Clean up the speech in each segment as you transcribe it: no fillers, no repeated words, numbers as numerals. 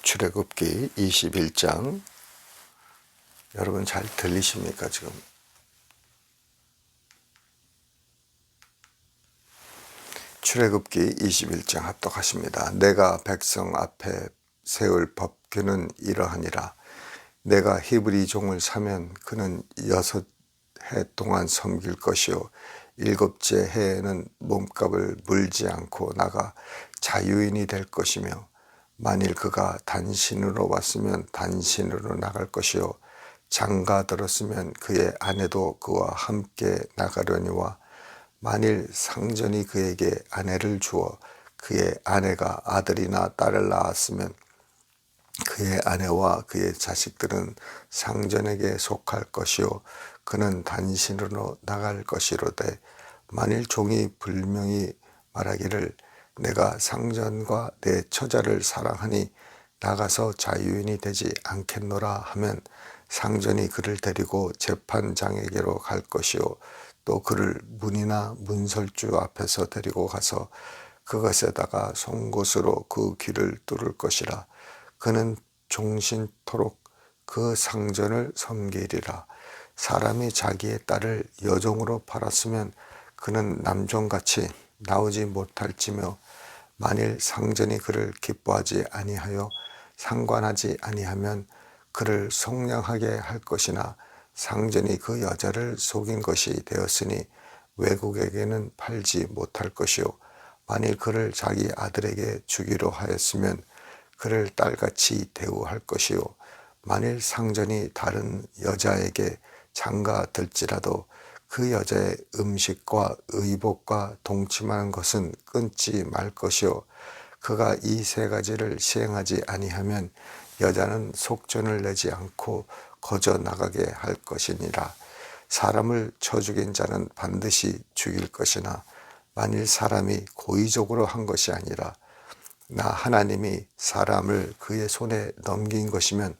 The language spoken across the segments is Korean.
출애굽기 21장. 여러분 잘 들리십니까 지금? 출애굽기 21장 합독하십니다. 내가 백성 앞에 세울 법규는 이러하니라. 내가 히브리 종을 사면 그는 6해 동안 섬길 것이요 7째 해에는 몸값을 물지 않고 나가 자유인이 될 것이며, 만일 그가 단신으로 왔으면 단신으로 나갈 것이요 장가 들었으면 그의 아내도 그와 함께 나가려니와, 만일 상전이 그에게 아내를 주어 그의 아내가 아들이나 딸을 낳았으면 그의 아내와 그의 자식들은 상전에게 속할 것이요 그는 단신으로 나갈 것이로되, 만일 종이 분명히 말하기를 내가 상전과 내 처자를 사랑하니 나가서 자유인이 되지 않겠노라 하면, 상전이 그를 데리고 재판장에게로 갈 것이요 또 그를 문이나 문설주 앞에서 데리고 가서 그것에다가 송곳으로 그 귀를 뚫을 것이라. 그는 종신토록 그 상전을 섬기리라. 사람이 자기의 딸을 여종으로 팔았으면 그는 남종같이 나오지 못할지며, 만일 상전이 그를 기뻐하지 아니하여 상관하지 아니하면 그를 속량하게 할 것이나, 상전이 그 여자를 속인 것이 되었으니 외국에게는 팔지 못할 것이요, 만일 그를 자기 아들에게 주기로 하였으면 그를 딸같이 대우할 것이요, 만일 상전이 다른 여자에게 장가 들지라도 그 여자의 음식과 의복과 동침하는 것은 끊지 말 것이요, 그가 이 3가지를 시행하지 아니하면 여자는 속전을 내지 않고 거저 나가게 할 것이니라. 사람을 쳐 죽인 자는 반드시 죽일 것이나, 만일 사람이 고의적으로 한 것이 아니라 나 하나님이 사람을 그의 손에 넘긴 것이면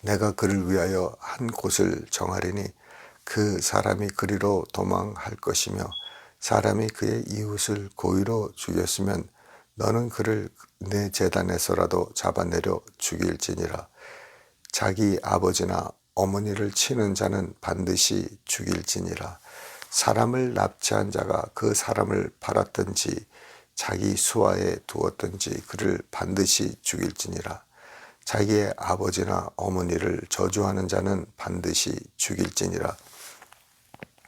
내가 그를 위하여 한 곳을 정하리니 그 사람이 그리로 도망할 것이며, 사람이 그의 이웃을 고의로 죽였으면 너는 그를 내 제단에서라도 잡아내려 죽일지니라. 자기 아버지나 어머니를 치는 자는 반드시 죽일지니라. 사람을 납치한 자가 그 사람을 팔았든지 자기 수하에 두었든지 그를 반드시 죽일지니라. 자기의 아버지나 어머니를 저주하는 자는 반드시 죽일지니라.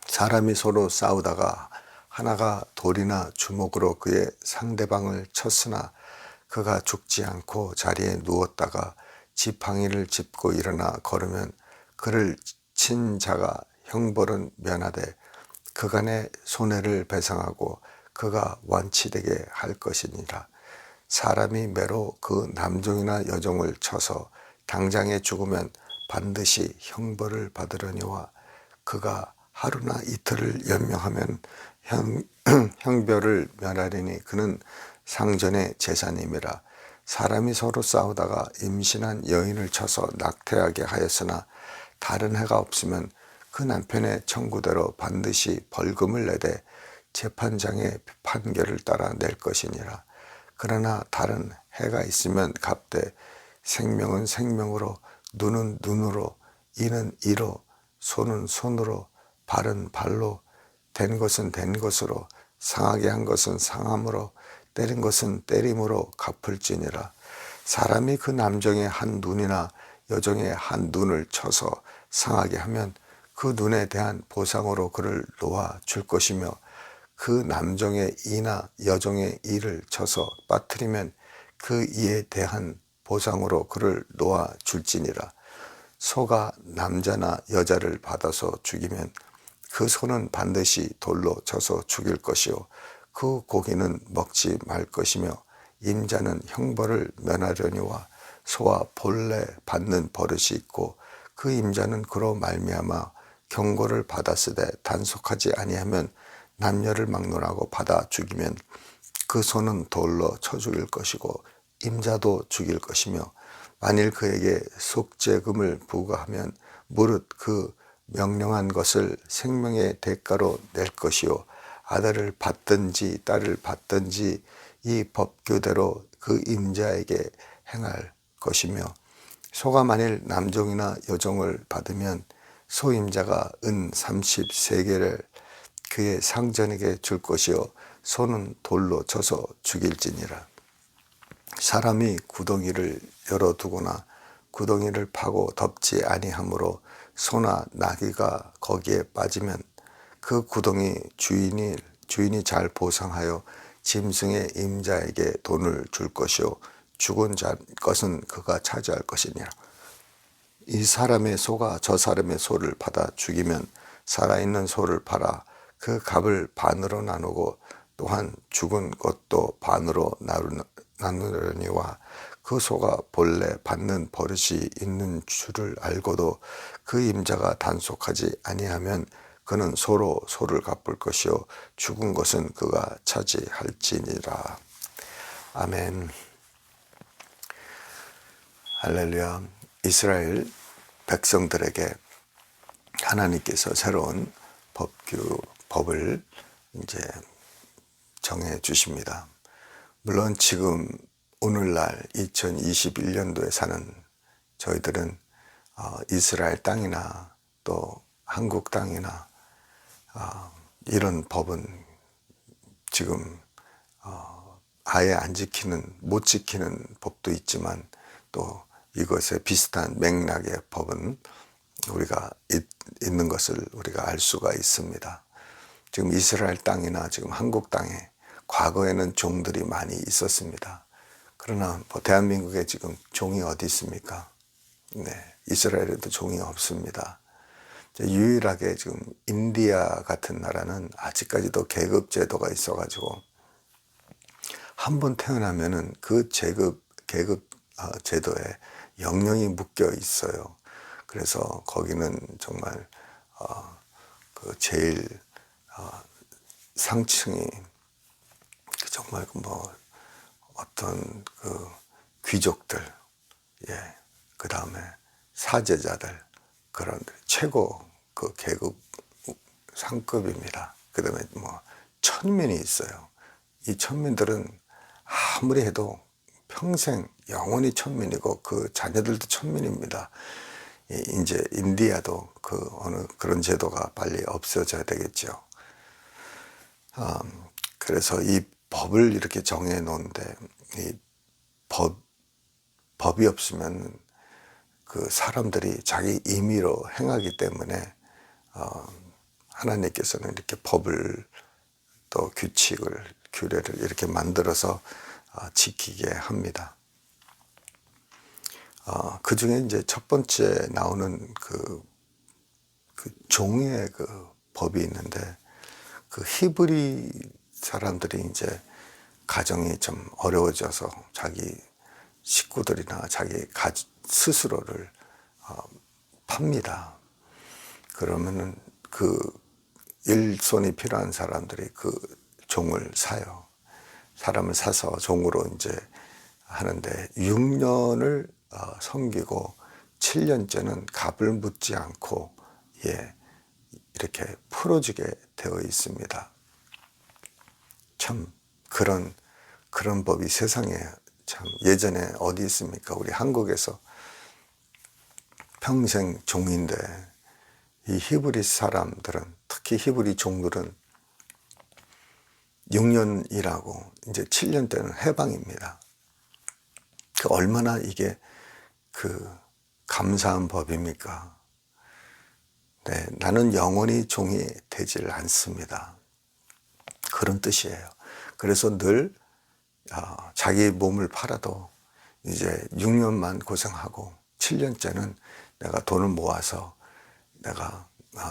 사람이 서로 싸우다가 하나가 돌이나 주먹으로 그의 상대방을 쳤으나 그가 죽지 않고 자리에 누웠다가 지팡이를 짚고 일어나 걸으면 그를 친 자가 형벌은 면하되 그간의 손해를 배상하고 그가 완치되게 할 것이니라. 사람이 매로 그 남종이나 여종을 쳐서 당장에 죽으면 반드시 형벌을 받으려니와, 그가 하루나 이틀을 연명하면 형벌을 면하리니 그는 상전의 재산임이라. 사람이 서로 싸우다가 임신한 여인을 쳐서 낙태하게 하였으나 다른 해가 없으면 그 남편의 청구대로 반드시 벌금을 내되 재판장의 판결을 따라 낼 것이니라. 그러나 다른 해가 있으면 갚되 생명은 생명으로, 눈은 눈으로, 이는 이로, 손은 손으로, 발은 발로, 된 것은 된 것으로, 상하게 한 것은 상함으로, 때린 것은 때림으로 갚을지니라. 사람이 그 남종의 한 눈이나 여종의 한 눈을 쳐서 상하게 하면 그 눈에 대한 보상으로 그를 놓아 줄 것이며, 그 남종의 이나 여종의 이를 쳐서 빠뜨리면 그 이에 대한 보상으로 그를 놓아 줄지니라. 소가 남자나 여자를 받아서 죽이면 그 소는 반드시 돌로 쳐서 죽일 것이요 그 고기는 먹지 말 것이며, 임자는 형벌을 면하려니와 소와 본래 받는 버릇이 있고, 그 임자는 그로 말미암아 경고를 받았으되 단속하지 아니하면 남녀를 막론하고 받아 죽이면 그 소는 돌로 쳐 죽일 것이고 임자도 죽일 것이며, 만일 그에게 속죄금을 부과하면 무릇 그 명령한 것을 생명의 대가로 낼 것이요, 아들을 받든지 딸을 받든지 이 법규대로 그 임자에게 행할 것이며 소가 만일 남종이나 여종을 받으면 소임자가 은 33개를 그의 상전에게 줄 것이요 소는 돌로 쳐서 죽일지니라. 사람이 구덩이를 열어두거나 구덩이를 파고 덮지 아니하므로 소나 나귀가 거기에 빠지면 그 구덩이 주인이 잘 보상하여 짐승의 임자에게 돈을 줄 것이요 죽은 자 것은 그가 차지할 것이니라. 이 사람의 소가 저 사람의 소를 받아 죽이면 살아있는 소를 팔아 그 값을 반으로 나누고 또한 죽은 것도 반으로 나누려니와 그 소가 본래 받는 버릇이 있는 줄을 알고도 그 임자가 단속하지 아니하면 그는 소로 소를 갚을 것이요 죽은 것은 그가 차지할지니라. 아멘. 할렐루야. 이스라엘 백성들에게 하나님께서 새로운 법을 이제 정해 주십니다. 물론 지금 오늘날 2021년도에 사는 저희들은 이스라엘 땅이나 또 한국 땅이나 이런 법은 지금 아예 못 지키는 법도 있지만 또 이것에 비슷한 맥락의 법은 우리가 있는 것을 우리가 알 수가 있습니다. 지금 이스라엘 땅이나 지금 한국 땅에 과거에는 종들이 많이 있었습니다. 그러나 대한민국에 지금 종이 어디 있습니까? 네, 이스라엘에도 종이 없습니다. 유일하게 지금 인디아 같은 나라는 아직까지도 계급 제도가 있어가지고 한 번 태어나면은 그 계급 제도에 영영이 묶여 있어요. 그래서 거기는 정말 그 제일 상층이 정말 어떤 그 귀족들, 그 다음에 사제자들, 그런 최고 그 계급 상급입니다. 그 다음에 천민이 있어요. 이 천민들은 아무리 해도 평생 영원히 천민이고 그 자녀들도 천민입니다. 이제 인디아도 어느 그런 제도가 빨리 없어져야 되겠죠. 그래서 이 법을 이렇게 정해 놓은데 이 법이 없으면 그 사람들이 자기 임의로 행하기 때문에 하나님께서는 이렇게 법을 또 규례를 이렇게 만들어서 지키게 합니다. 그 중에 이제 첫 번째 나오는 그 종의 그 법이 있는데 그 히브리 사람들이 이제 가정이 좀 어려워져서 자기 식구들이나 자기 스스로를 팝니다. 그러면은 그 일손이 필요한 사람들이 그 종을 사요. 사람을 사서 종으로 이제 하는데 6년을 섬기고 7년째는 값을 묻지 않고 이렇게 풀어주게 되어 있습니다. 참 그런 법이 세상에 참 예전에 어디 있습니까? 우리 한국에서 평생 종인데 이 히브리 사람들은 특히 히브리 종들은 6년 일하고 이제 7년 때는 해방입니다. 얼마나 이게 감사한 법입니까? 네, 나는 영원히 종이 되질 않습니다. 그런 뜻이에요. 그래서 늘 자기 몸을 팔아도 이제 6년만 고생하고 7년째는 내가 돈을 모아서 내가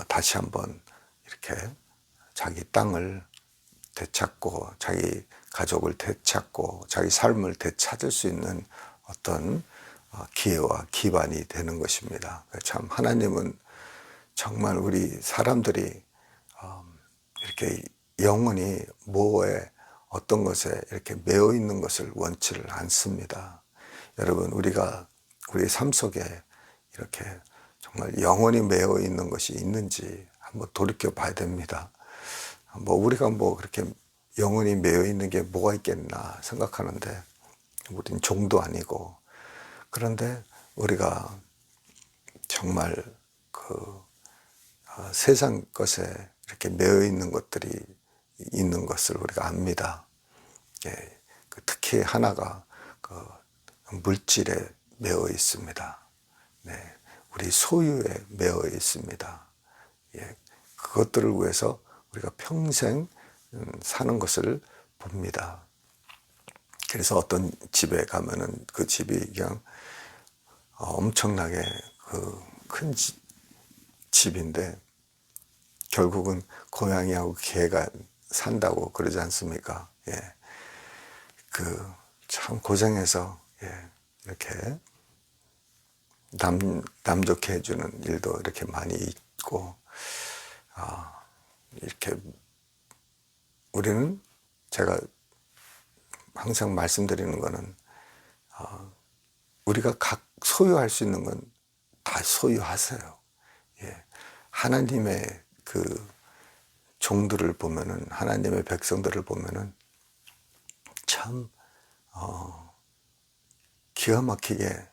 다시 한번 이렇게 자기 땅을 되찾고 자기 가족을 되찾고 자기 삶을 되찾을 수 있는 어떤 기회와 기반이 되는 것입니다. 참 하나님은 정말 우리 사람들이 이렇게 영원히 뭐에 어떤 것에 이렇게 매여 있는 것을 원치를 않습니다. 여러분 우리 삶 속에 이렇게 정말 영원히 매여 있는 것이 있는지 한번 돌이켜 봐야 됩니다. 우리가 그렇게 영원히 매여 있는 게 뭐가 있겠나 생각하는데 우린 종도 아니고 그런데 우리가 정말 세상 것에 이렇게 매여 있는 것들이 있는 것을 우리가 압니다. 예, 특히 하나가 물질에 매여 있습니다. 네, 우리 소유에 매여 있습니다. 예, 그것들을 위해서 우리가 평생 사는 것을 봅니다. 그래서 어떤 집에 가면은 그 집이 그냥 엄청나게 큰 집인데 결국은 고양이하고 개가 산다고 그러지 않습니까? 예. 참 고생해서, 예, 이렇게 남 좋게 해주는 일도 이렇게 많이 있고, 이렇게 우리는 제가 항상 말씀드리는 거는, 우리가 각 소유할 수 있는 건 다 소유하세요. 예. 하나님의 종들을 보면은, 하나님의 백성들을 보면은 참 기가 막히게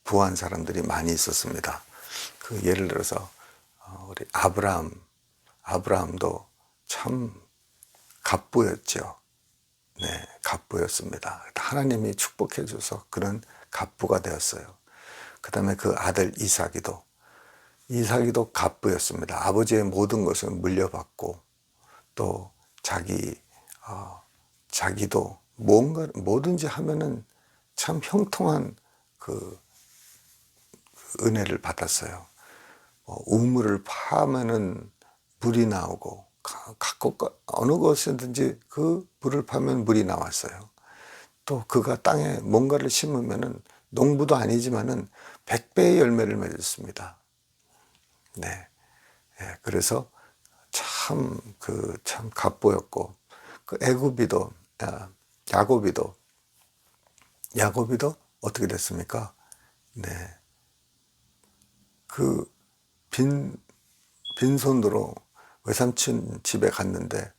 부한 사람들이 많이 있었습니다. 예를 들어서 우리 아브라함도 참 갑부였죠. 네, 갑부였습니다. 하나님이 축복해 줘서 그런 갑부가 되었어요. 그 다음에 그 아들 이삭이도 갑부였습니다. 아버지의 모든 것을 물려받고 또 자기도 뭐든지 하면은 참 형통한 은혜를 받았어요. 우물을 파면은 물이 나오고, 어느 곳이든지 그 물을 파면 물이 나왔어요. 또 그가 땅에 뭔가를 심으면은 농부도 아니지만은 100배의 열매를 맺었습니다. 네. 예, 그래서 참 갑부였고, 야곱이도 어떻게 됐습니까? 네. 빈손으로 외삼촌 집에 갔는데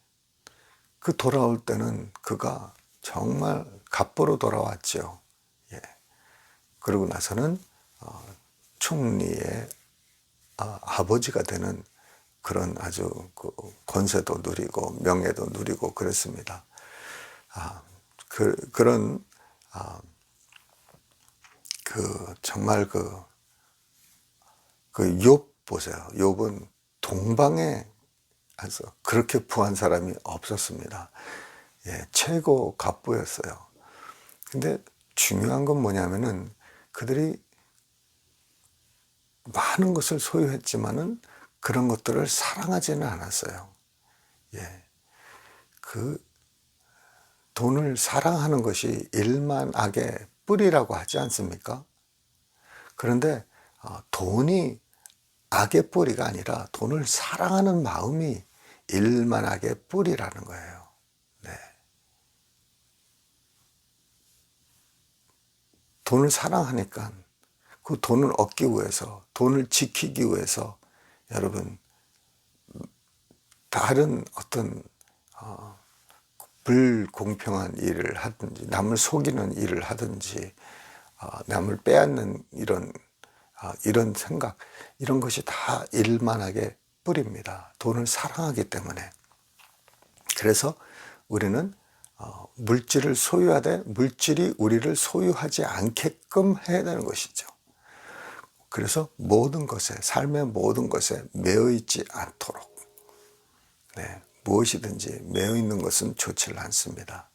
돌아올 때는 그가 정말 갑부로 돌아왔죠. 예. 그러고 나서는 총리의 아버지가 되는 그런 아주 권세도 누리고 명예도 누리고 그랬습니다. 정말 욥 보세요. 욥은 동방에 그렇게 부한 사람이 없었습니다. 예, 최고 갑부였어요. 근데 중요한 건 뭐냐면은 그들이 많은 것을 소유했지만은 그런 것들을 사랑하지는 않았어요. 예. 돈을 사랑하는 것이 일만악의 뿌리라고 하지 않습니까? 그런데 돈이 악의 뿌리가 아니라 돈을 사랑하는 마음이 일만악의 뿌리라는 거예요. 네. 돈을 사랑하니까 그 돈을 얻기 위해서, 돈을 지키기 위해서 여러분 다른 어떤 불공평한 일을 하든지, 남을 속이는 일을 하든지, 남을 빼앗는 이런 생각, 이런 것이 다 일만하게 뿌립니다. 돈을 사랑하기 때문에. 그래서 우리는 물질을 소유하되 물질이 우리를 소유하지 않게끔 해야 되는 것이죠. 그래서 삶의 모든 것에 매여 있지 않도록, 네, 무엇이든지 매여 있는 것은 좋지 않습니다.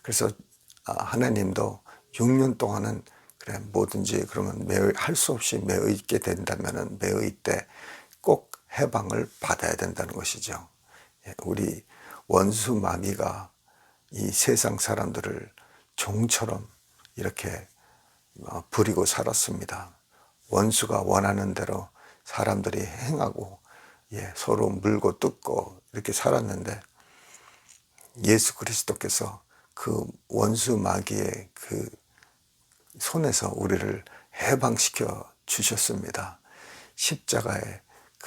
그래서 하나님도 6년 동안은 그래 뭐든지 그러면 할 수 없이 매여 있게 된다면은 매여 있되 꼭 해방을 받아야 된다는 것이죠. 우리 원수 마귀가 이 세상 사람들을 종처럼 이렇게 부리고 살았습니다. 원수가 원하는 대로 사람들이 행하고, 예, 서로 물고 뜯고 이렇게 살았는데 예수 그리스도께서 그 원수 마귀의 손에서 우리를 해방시켜 주셨습니다. 십자가의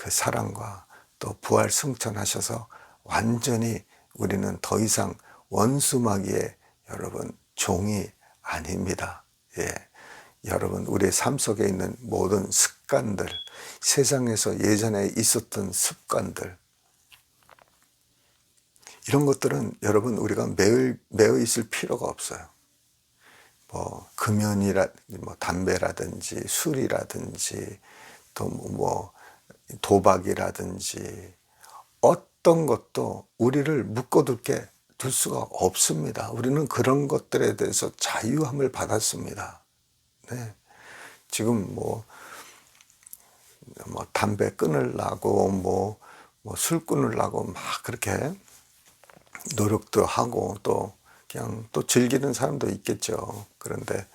사랑과 또 부활 승천하셔서 완전히 우리는 더 이상 원수 마귀의 여러분 종이 아닙니다. 예. 여러분, 우리의 삶 속에 있는 모든 습관들, 세상에서 예전에 있었던 습관들, 이런 것들은 여러분 우리가 매여 있을 필요가 없어요. 뭐 뭐 담배라든지 술이라든지 또 뭐 도박이라든지 어떤 것도 우리를 둘 수가 없습니다. 우리는 그런 것들에 대해서 자유함을 받았습니다. 네. 지금 뭐 담배 끊으려고 술 끊으려고 막 그렇게 노력도 하고 또 그냥 또 즐기는 사람도 있겠죠. 그런데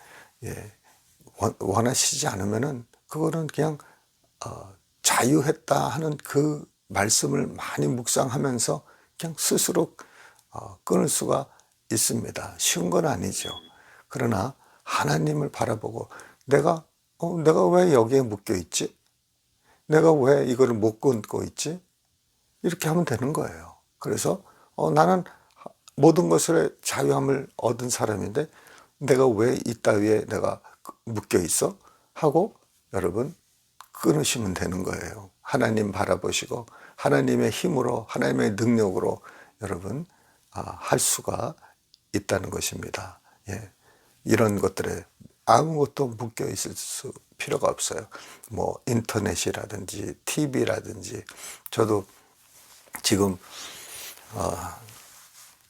예, 원하시지 않으면은 그거는 그냥 자유했다 하는 그 말씀을 많이 묵상하면서 그냥 스스로 끊을 수가 있습니다. 쉬운 건 아니죠. 그러나 하나님을 바라보고 내가 왜 여기에 묶여 있지? 내가 왜 이거를 못 끊고 있지? 이렇게 하면 되는 거예요. 그래서 나는 모든 것에 자유함을 얻은 사람인데 내가 왜 이따위에 내가 묶여 있어? 하고 여러분 끊으시면 되는 거예요. 하나님 바라보시고 하나님의 힘으로 하나님의 능력으로 여러분 할 수가 있다는 것입니다. 예. 이런 것들에 아무것도 묶여 있을 필요가 없어요. 뭐 인터넷이라든지 TV라든지 저도 지금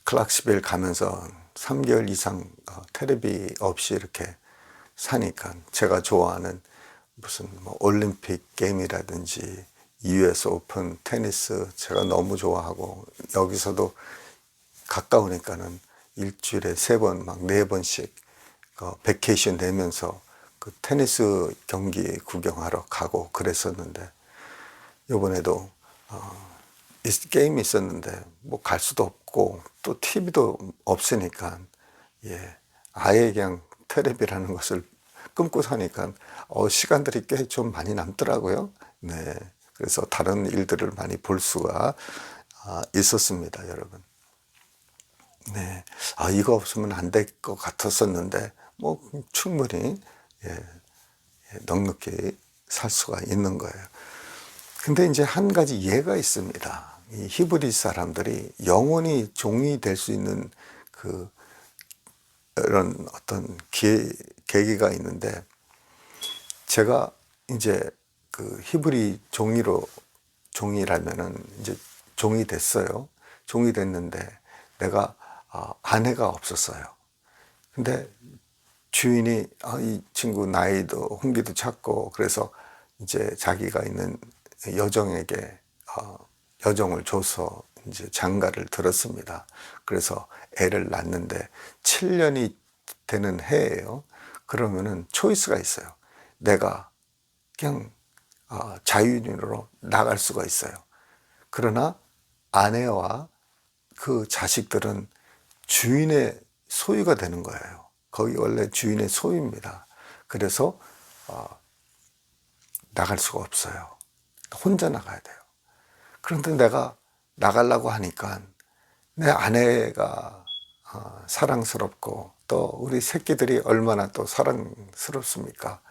클락스빌 가면서 3개월 이상 텔레비 없이 이렇게 사니까 제가 좋아하는 무슨 뭐 올림픽 게임이라든지 US 오픈 테니스 제가 너무 좋아하고 여기서도 가까우니까는 일주일에 3번 막 4번씩 베케이션 내면서 그 테니스 경기 구경하러 가고 그랬었는데 요번에도 게임이 있었는데 뭐 갈 수도 없고 또 TV도 없으니까 예, 아예 그냥 텔레비라는 것을 끊고 사니까 시간들이 꽤 좀 많이 남더라고요. 네, 그래서 다른 일들을 많이 볼 수가 있었습니다, 여러분. 네, 이거 없으면 안 될 것 같았었는데 뭐 충분히 넉넉히 살 수가 있는 거예요. 근데 이제 한 가지 예가 있습니다. 이 히브리 사람들이 영원히 종이 될 수 있는 그런 어떤 계기가 있는데 제가 이제 그 히브리 종이라면은 이제 종이 됐어요. 종이 됐는데 내가 아내가 없었어요. 근데 주인이 이 친구 나이도 홍기도 작고 그래서 이제 자기가 있는 여종에게 여종을 줘서 이제 장가를 들었습니다. 그래서 애를 낳는데 7년이 되는 해예요. 그러면은 초이스가 있어요. 내가 그냥 자유인으로 나갈 수가 있어요. 그러나 아내와 그 자식들은 주인의 소유가 되는 거예요. 거기 원래 주인의 소유입니다. 그래서 나갈 수가 없어요. 혼자 나가야 돼요. 그런데 내가 나가려고 하니까 내 아내가 사랑스럽고 또 우리 새끼들이 얼마나 또 사랑스럽습니까?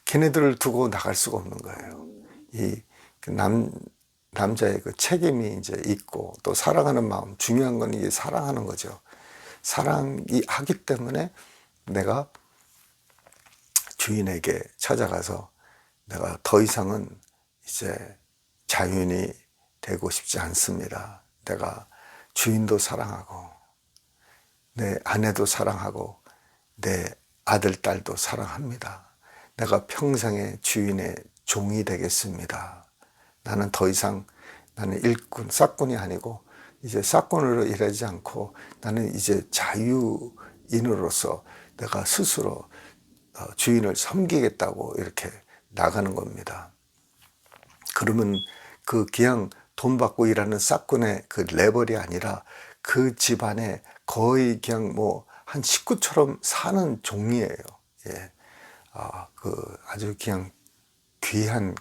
걔네들을 두고 나갈 수가 없는 거예요. 남자의 그 책임이 이제 있고 또 사랑하는 마음, 중요한 건 이게 사랑하는 거죠. 사랑이 하기 때문에 내가 주인에게 찾아가서 내가 더 이상은 이제 자유인이 되고 싶지 않습니다. 내가 주인도 사랑하고 내 아내도 사랑하고 내 아들, 딸도 사랑합니다. 내가 평생의 주인의 종이 되겠습니다. 나는 더 이상 나는 일꾼, 싹꾼이 아니고 이제 싹꾼으로 일하지 않고 나는 이제 자유인으로서 내가 스스로 주인을 섬기겠다고 이렇게 나가는 겁니다. 그러면 그 그냥 돈 받고 일하는 싹꾼의 그 레벨이 아니라 그 집안에 거의 그냥 뭐 한 식구처럼 사는 종이에요. 예. 아주 그냥 귀한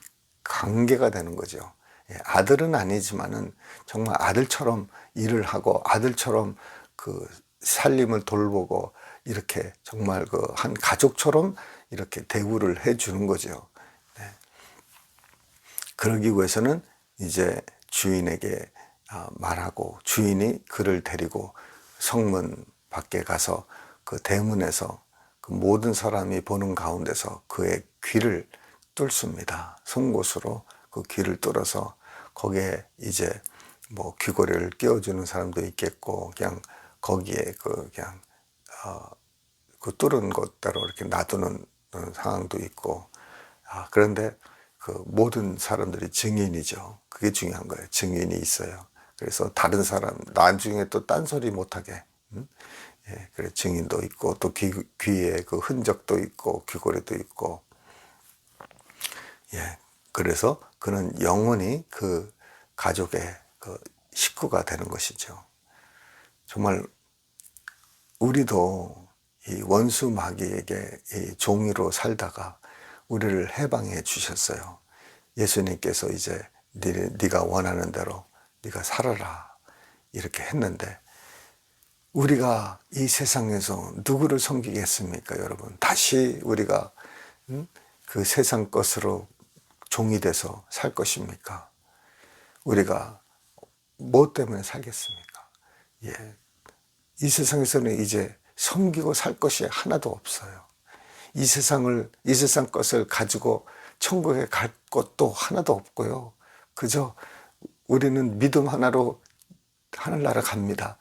관계가 되는 거죠. 예. 아들은 아니지만은 정말 아들처럼 일을 하고 아들처럼 그 살림을 돌보고 이렇게 정말 그 한 가족처럼 이렇게 대우를 해 주는 거죠. 네. 그러기 위해서는 이제 주인에게 말하고, 주인이 그를 데리고 성문 밖에 가서 그 대문에서 그 모든 사람이 보는 가운데서 그의 귀를 뚫습니다. 송곳으로 그 귀를 뚫어서 거기에 이제 뭐 귀고리를 끼워주는 사람도 있겠고, 그냥 거기에 그냥 그 뚫은 곳대로 이렇게 놔두는 상황도 있고, 그런데 그 모든 사람들이 증인이죠. 그게 중요한 거예요. 증인이 있어요. 그래서 다른 사람 나중에 또 딴소리 못하게, 예, 그래 증인도 있고, 또 귀에 그 흔적도 있고, 귀고리도 있고, 예, 그래서 그는 영원히 그 가족의 그 식구가 되는 것이죠. 정말 우리도 이 원수 마귀에게 이 종이로 살다가 우리를 해방해 주셨어요. 예수님께서 이제 네가 원하는 대로 네가 살아라 이렇게 했는데, 우리가 이 세상에서 누구를 섬기겠습니까, 여러분? 다시 우리가 그 세상 것으로 종이 돼서 살 것입니까? 우리가 뭐 때문에 살겠습니까? 예, 이 세상에서는 이제 섬기고 살 것이 하나도 없어요. 이 세상 것을 가지고 천국에 갈 것도 하나도 없고요. 그저 우리는 믿음 하나로 하늘나라 갑니다.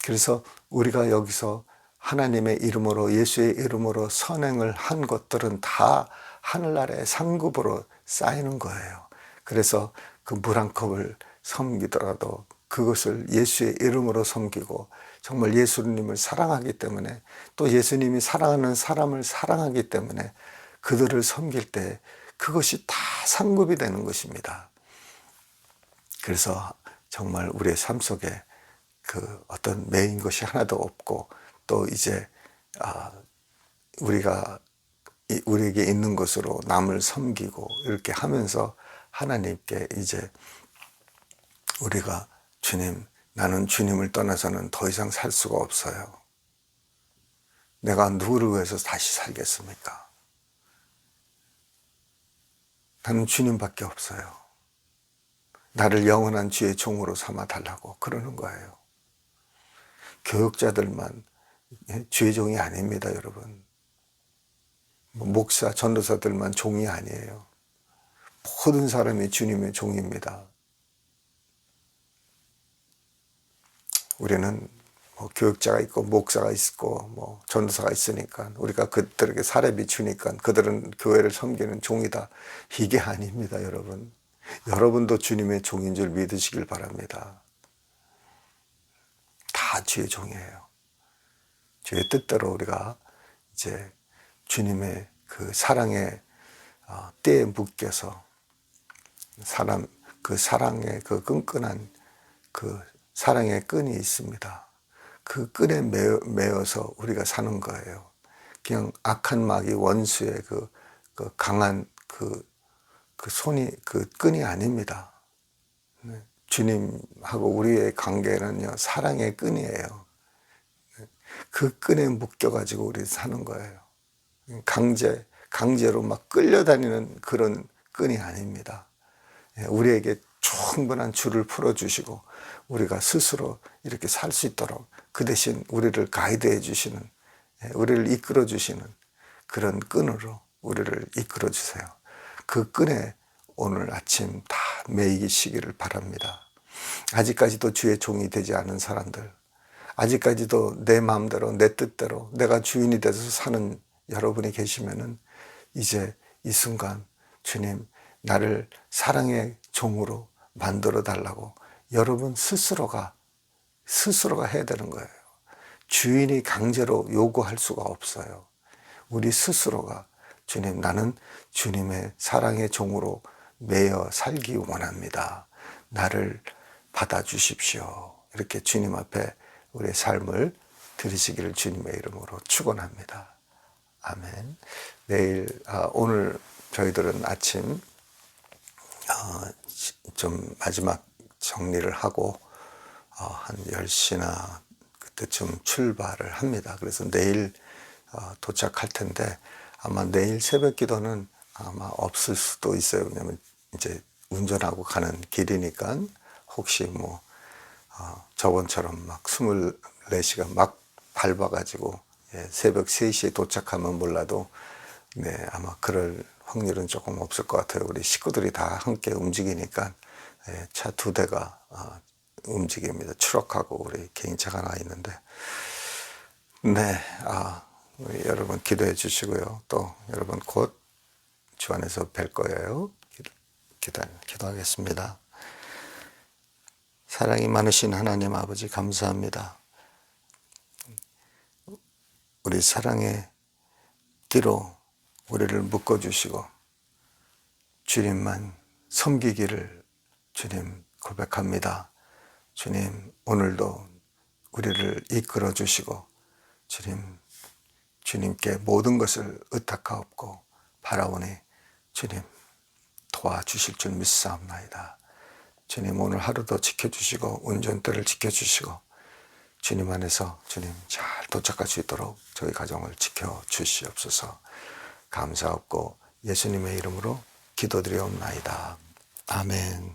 그래서 우리가 여기서 하나님의 이름으로, 예수의 이름으로 선행을 한 것들은 다 하늘나라의 상급으로 쌓이는 거예요. 그래서 그 물 한 컵을 섬기더라도 그것을 예수의 이름으로 섬기고, 정말 예수님을 사랑하기 때문에, 또 예수님이 사랑하는 사람을 사랑하기 때문에 그들을 섬길 때 그것이 다 상급이 되는 것입니다. 그래서 정말 우리의 삶 속에 그 어떤 매인 것이 하나도 없고, 또 이제 우리에게 있는 것으로 남을 섬기고 이렇게 하면서 하나님께 이제 우리가 주님, 나는 주님을 떠나서는 더 이상 살 수가 없어요. 내가 누구를 위해서 다시 살겠습니까? 나는 주님밖에 없어요. 나를 영원한 주의 종으로 삼아 달라고 그러는 거예요. 교육자들만 주의 종이 아닙니다, 여러분. 목사, 전도사들만 종이 아니에요. 모든 사람이 주님의 종입니다. 우리는 뭐 교육자가 있고 목사가 있고 뭐 전도사가 있으니까 우리가 그들에게 사례비 주니까 그들은 교회를 섬기는 종이다. 이게 아닙니다, 여러분. 여러분도 주님의 종인 줄 믿으시길 바랍니다. 다 주의 종이에요. 주의 뜻대로 우리가 이제 주님의 그 사랑의 때에 묶여서 그 사랑의 그 끈끈한 그 사랑의 끈이 있습니다. 그 끈에 매어서 우리가 사는 거예요. 그냥 악한 마귀 원수의 그 강한 그 손이, 그 끈이 아닙니다. 주님하고 우리의 관계는요, 사랑의 끈이에요. 그 끈에 묶여가지고 우리 사는 거예요. 강제로 막 끌려다니는 그런 끈이 아닙니다. 우리에게 충분한 줄을 풀어주시고 우리가 스스로 이렇게 살 수 있도록 그 대신 우리를 가이드해 주시는, 우리를 이끌어 주시는 그런 끈으로 우리를 이끌어 주세요. 그 끈에 오늘 아침 다 매이시기를 바랍니다. 아직까지도 주의 종이 되지 않은 사람들, 아직까지도 내 마음대로 내 뜻대로 내가 주인이 돼서 사는 여러분이 계시면은 이제 이 순간 주님, 나를 사랑의 종으로 만들어 달라고 여러분 스스로가 해야 되는 거예요. 주인이 강제로 요구할 수가 없어요. 우리 스스로가 주님, 나는 주님의 사랑의 종으로 매여 살기 원합니다. 나를 받아주십시오. 이렇게 주님 앞에 우리의 삶을 드리시기를 주님의 이름으로 축원합니다. 아멘. 오늘 저희들은 아침 좀 마지막 정리를 하고 한 10시나 그쯤 출발을 합니다. 그래서 내일 도착할 텐데 아마 내일 새벽 기도는 아마 없을 수도 있어요. 왜냐면 이제 운전하고 가는 길이니까 혹시 뭐 저번처럼 막 24시간 막 밟아가지고 새벽 3시에 도착하면 몰라도 네, 아마 그럴 확률은 조금 없을 것 같아요. 우리 식구들이 다 함께 움직이니까 차 2대가 움직입니다. 추락하고 우리 개인차가 하나 있는데 네, 우리 여러분 기도해 주시고요. 또 여러분 곧 주 안에서 뵐 거예요. 기도하겠습니다. 사랑이 많으신 하나님 아버지 감사합니다. 우리 사랑의 띠로 우리를 묶어주시고 주님만 섬기기를 주님 고백합니다. 주님 오늘도 우리를 이끌어 주시고 주님께 모든 것을 의탁하옵고 바라오니 주님 도와주실 줄 믿사옵나이다. 주님 오늘 하루도 지켜주시고 운전대를 지켜주시고 주님 안에서 주님 잘 도착할 수 있도록 저희 가정을 지켜주시옵소서. 감사하고 예수님의 이름으로 기도드리옵나이다. 아멘.